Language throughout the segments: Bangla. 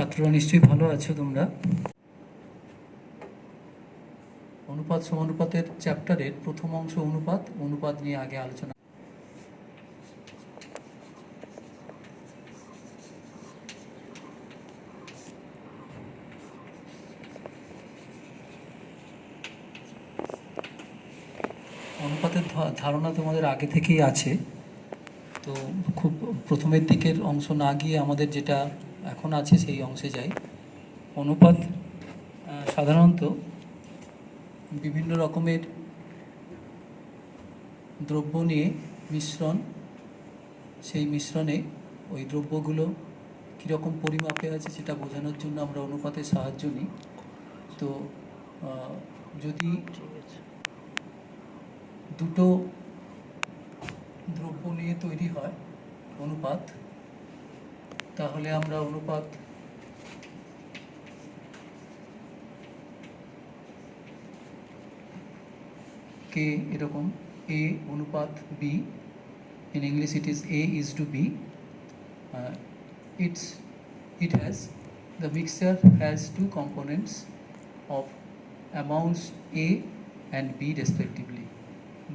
ছাত্ররা নিশ্চয়ই ভালো আছো তোমরা। অনুপাত সমানুপাতের চ্যাপ্টারের প্রথম অংশ অনুপাত নিয়ে আগে আলোচনা। অনুপাতের ধারণা তোমাদের আগে থেকেই আছে, তো খুব প্রথমের দিকের অংশ না গিয়ে আমাদের যেটা এখন আছে সেই অংশে যাই। অনুপাত সাধারণত বিভিন্ন রকমের দ্রব্য নিয়ে মিশ্রণ, সেই মিশ্রণে ওই দ্রব্যগুলো কীরকম পরিমাপে আছে সেটা বোঝানোর জন্য আমরা অনুপাতের সাহায্য নিই। তো যদি দুটো দ্রব্য নিয়ে তৈরি হয় অনুপাত, তাহলে আমরা অনুপাত কে এরকম A অনুপাত B, in English it is A:B. It has, the mixture has two components of amounts A and B respectively.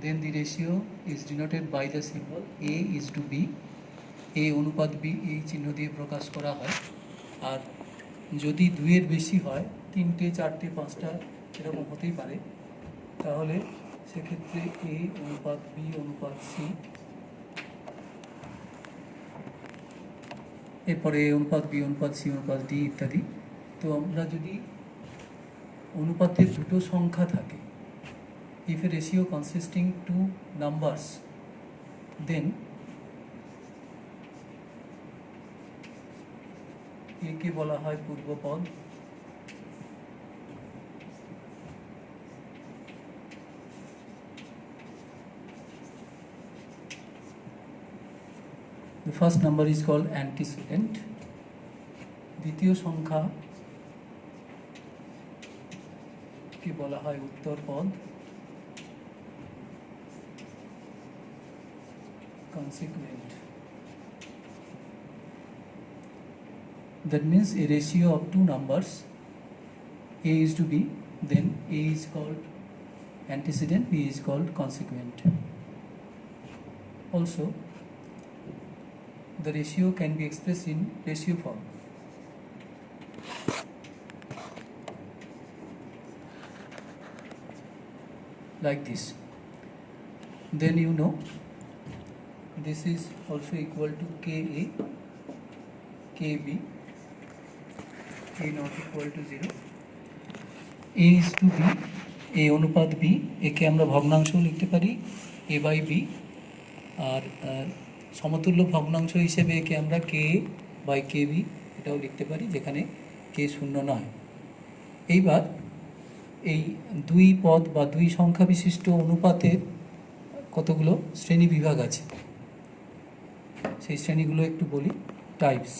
Then the ratio is denoted by the symbol A:B. A অনুপাত B এই চিহ্ন দিয়ে প্রকাশ করা হয়। আর যদি দুইয়ের বেশি হয়, 3টে 4টে 5টা এরকম হতেই পারে, তাহলে সেক্ষেত্রে A অনুপাত B অনুপাত C, এরপরে A অনুপাত B অনুপাত C অনুপাত D ইত্যাদি। তো আমরা যদি অনুপাতের দুটো সংখ্যা থাকে, if a ratio consisting two numbers, then A কে বলা হয় পূর্বপদ, the first number is called antecedent, দ্বিতীয় সংখ্যা কে বলা হয় উত্তরপদ, consequent. That means a ratio of two numbers A:B, then A is called antecedent, B is called consequent. Also, the ratio can be expressed in ratio form. Like this. Then you know this is also equal to Ka, Kb, A not equal to 0. A:B, A অনুপাত B, একে আমরা ভগ্নাংশ লিখতে পারি A/B, আর সমতুল্য ভগ্নাংশ হিসেবে একে আমরা K/KB এটাও লিখতে পারি, যেখানে K শূন্য নয়। এইবার এই দুই পদ বা দুই সংখ্যা বিশিষ্ট অনুপাতের কতগুলো শ্রেণী বিভাগ আছে, সেই শ্রেণীগুলো একটু বলি। টাইপস।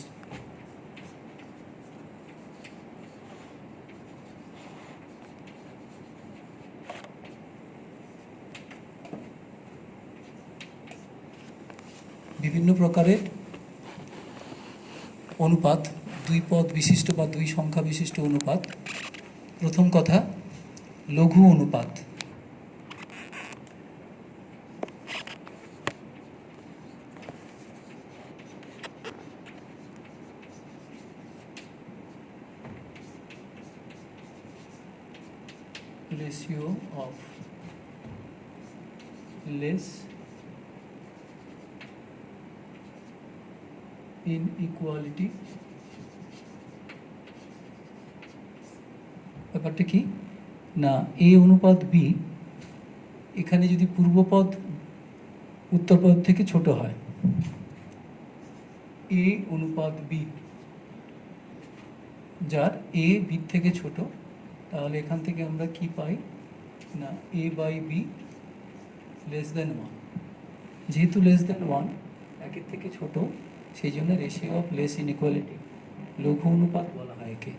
বিভিন্ন প্রকারের অনুপাত, দুই পদ বিশিষ্ট বা দুই সংখ্যা বিশিষ্ট অনুপাত। প্রথম কথা, লঘু অনুপাত। Ratio of less inequality। ব্যাপারটা কি না, A অনুপাত B, এখানে যদি পূর্বপদ উত্তরপদ থেকে ছোট হয়, A অনুপাত B, যার A B থেকে ছোট, তাহলে এখান থেকে আমরা কি পাই না A/B লেস দেন 1। যেহেতু লেস দেন 1 একের থেকে ছোট, সেই জন্য রেশিও অফ লেস ইনইকুয়ালিটি, লঘু অনুপাত বলা হয় একে।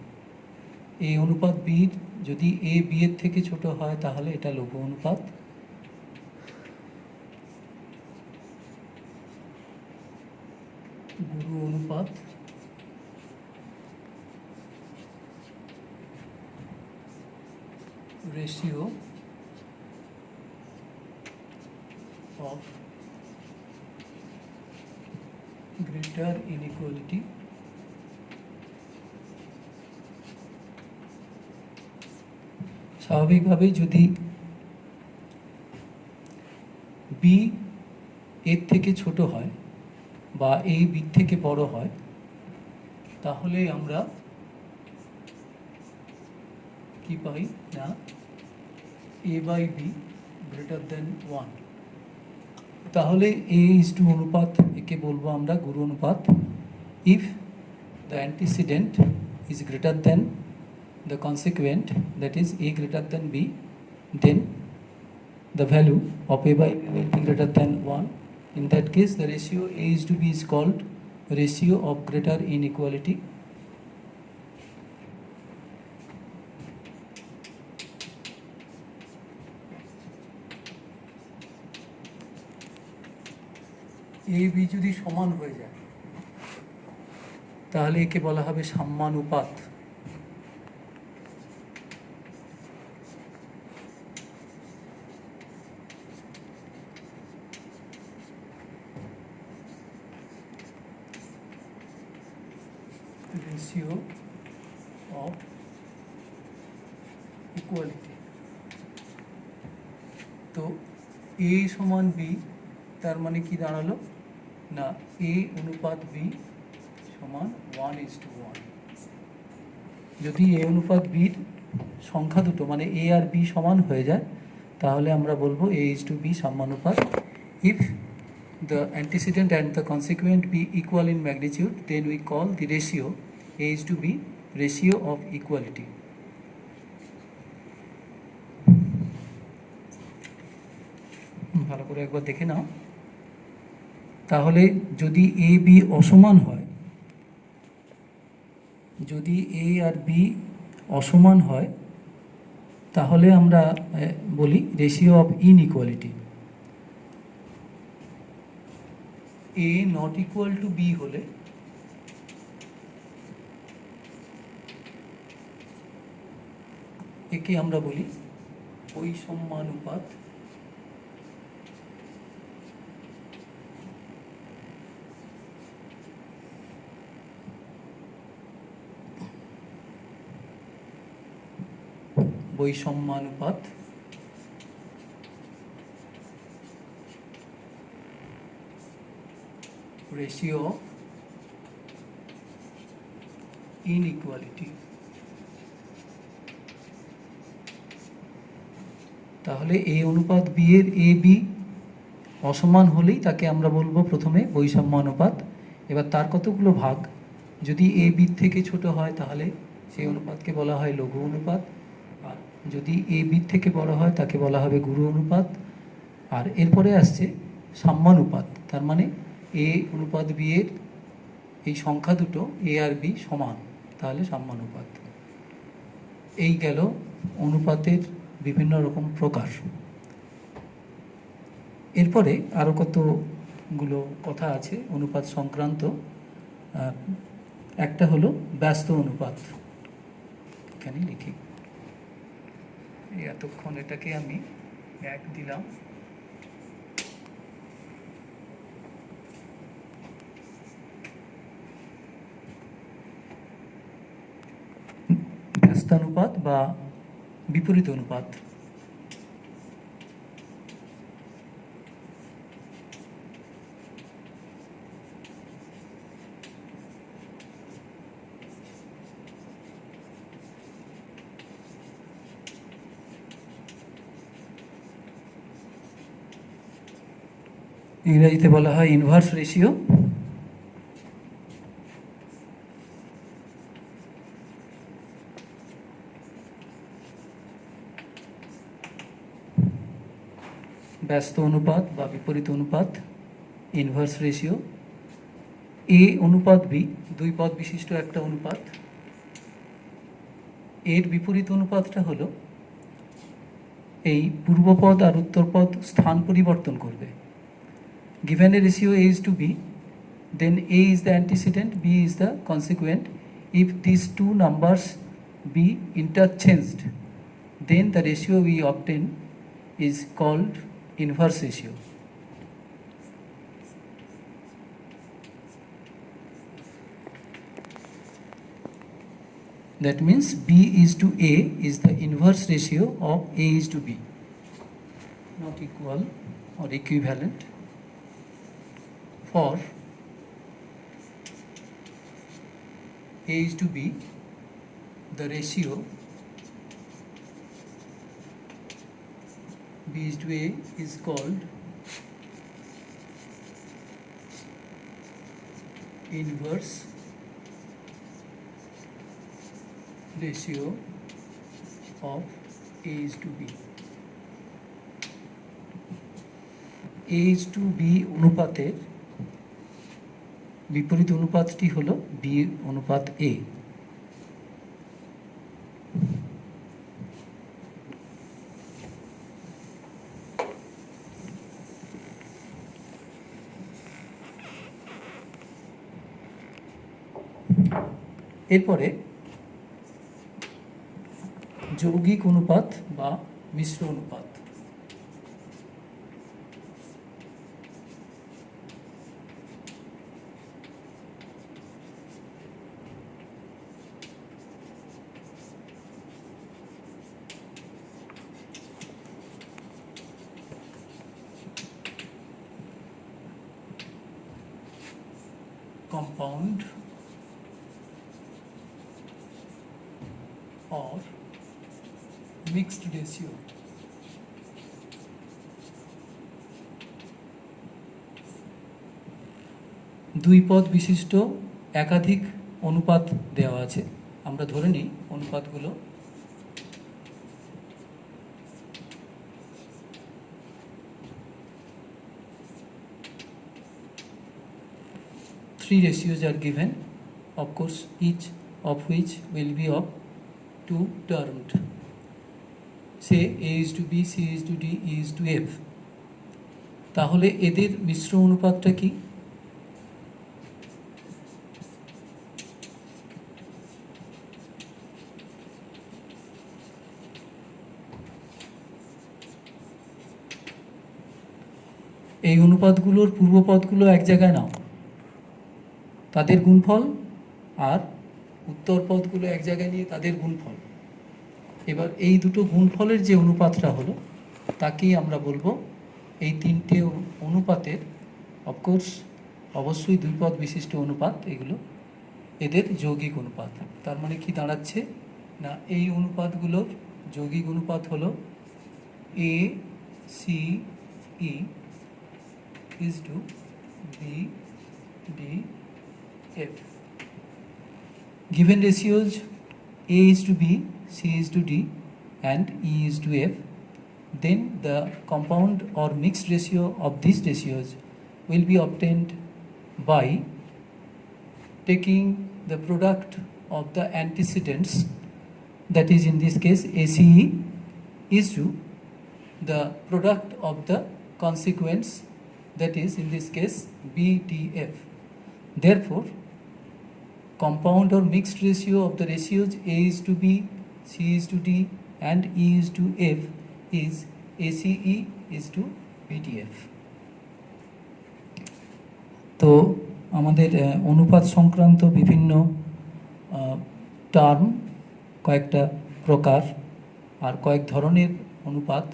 A অনুপাত B যদি A B এর থেকে ছোট হয়, তাহলে এটা লঘু অনুপাত। গুরু অনুপাত ratio of greater inequality স্বাভাবিকভাবেই যদি বি এর থেকে ছোট হয় বা এ বি থেকে বড় হয় তাহলে আমরা কি পাই না এ বাই বি গ্রেটার দেন 1। তাহলে এ ইজ টু অনুপাত, একে বলবো আমরা গুরু অনুপাত। If the antecedent is greater than the consequent, that is a greater than b, then the value of a by b will be greater than 1. In that case the ratio a is to b is called ratio of greater inequality. a b যদি সমান হয়ে যায় তাহলে একে বলা হবে সাম্যানুপাত। ratio of equality। তো a সমান b তার মানে কি দাঁড়ালো না a অনুপাত b সমান 1:1। যদি a অনুপাত b সংখ্যা দুটো মানে a আর b সমান হয়ে যায় তাহলে আমরা বলবো a:b সাম্যানুপাত। if the antecedent and the consequent be equal in magnitude, then we call the ratio a:b ratio of equality. ভালো করে একবার দেখে নাও। তাহলে যদি এ বি অসমান হয়, যদি এ আর বি অসমান হয় তাহলে আমরা বলি ratio of inequality. A not equal to B হলে একে আমরা বলি বৈষম্যানুপাত। বৈষম্যানুপাত রেশিও অফ ইনইকুয়ালিটি। তাহলে এ অনুপাত বি এর এ বি অসমান হলেই তাকে আমরা বলবো প্রথমে বৈষম্যানুপাত। এবার তার কতগুলো ভাগ, যদি এ বি থেকে ছোট হয় তাহলে সেই অনুপাতকে বলা হয় লঘু অনুপাত, আর যদি এ বি থেকে বড় হয় তাকে বলা হবে গুরু অনুপাত। আর এরপরে আসছে সাম্যানুপাত, তার মানে এ অনুপাত বি এর এই সংখ্যা দুটো এ আর বি সমান, তাহলে সাম্যানুপাত। এই গেল অনুপাতের বিভিন্ন রকম প্রকার। এরপরে আরও কতগুলো কথা আছে অনুপাত সংক্রান্ত। একটা হলো ব্যস্ত অনুপাত, এখানে লিখি। এতক্ষণ এটাকে আমি 1 দিলাম। ব্যস্তানুপাত বা বিপরীত অনুপাত। ইংরেজিতে বলা হয় ইনভার্স রেশিও। ব্যস্ত অনুপাত বা বিপরীত অনুপাত, ইনভার্স রেশিও। এ অনুপাত বি দুই পদ বিশিষ্ট একটা অনুপাত। এর বিপরীত অনুপাতটা হলো এই পূর্বপদ আর উত্তরপদ স্থান পরিবর্তন করবে। Given a ratio a is to b, then a is the antecedent, b is the consequent. If these two numbers be interchanged, then the ratio we obtain is called inverse ratio. That means B is to A is the inverse ratio of A is to B, not equal or equivalent. For A is to B, the ratio B is to A is called inverse ratio of A is to B. A is to B অনুপাতের বিপরীত অনুপাতটি হলো B অনুপাত A। এরপরে যৌগিক অনুপাত বা মিশ্র অনুপাত। compound or mixed ratio। দুই পদ বিশিষ্ট একাধিক অনুপাত দেওয়া আছে, আমরা ধরে নিই অনুপাতগুলো three ratios are given, of course each of which will be of two termed, say A is to B, C is to D, E is to F। তাহলে এদের মিশ্র অনুপাতটা কি? এই অনুপাতগুলোর পূর্বপদগুলো এক জায়গায় নাও, তাদের গুণফল, আর উত্তর পদগুলো এক জায়গায় নিয়ে তাদের গুণফল। এবার এই দুটো গুণফলের যে অনুপাতটা হলো তাকেই আমরা বলবো এই তিনটে অনুপাতের, অফকোর্স অবশ্যই দুই পদ বিশিষ্ট অনুপাত এগুলো, এদের যৌগিক অনুপাত। তার মানে কি দাঁড়াচ্ছে না, এই অনুপাতগুলোর যৌগিক অনুপাত হলো A C E is to B D F। Given ratios A is to B, C is to D and E is to F, then the compound or mixed ratio of these ratios will be obtained by taking the product of the antecedents, that is in this case ACE, is to the product of the consequents, that is in this case BDF। Therefore compound or mixed ratio of the ratios A is to B, C is to D and E is to F is ACE is to BDF। তো আমাদের অনুপাত সংক্রান্ত বিভিন্ন টার্ম, কয়েকটা প্রকার আর কয়েক ধরনের অনুপাত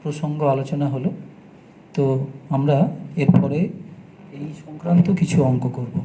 প্রসঙ্গ আলোচনা হলো। তো আমরা এরপরে এই সংক্রান্ত কিছু অঙ্ক করব।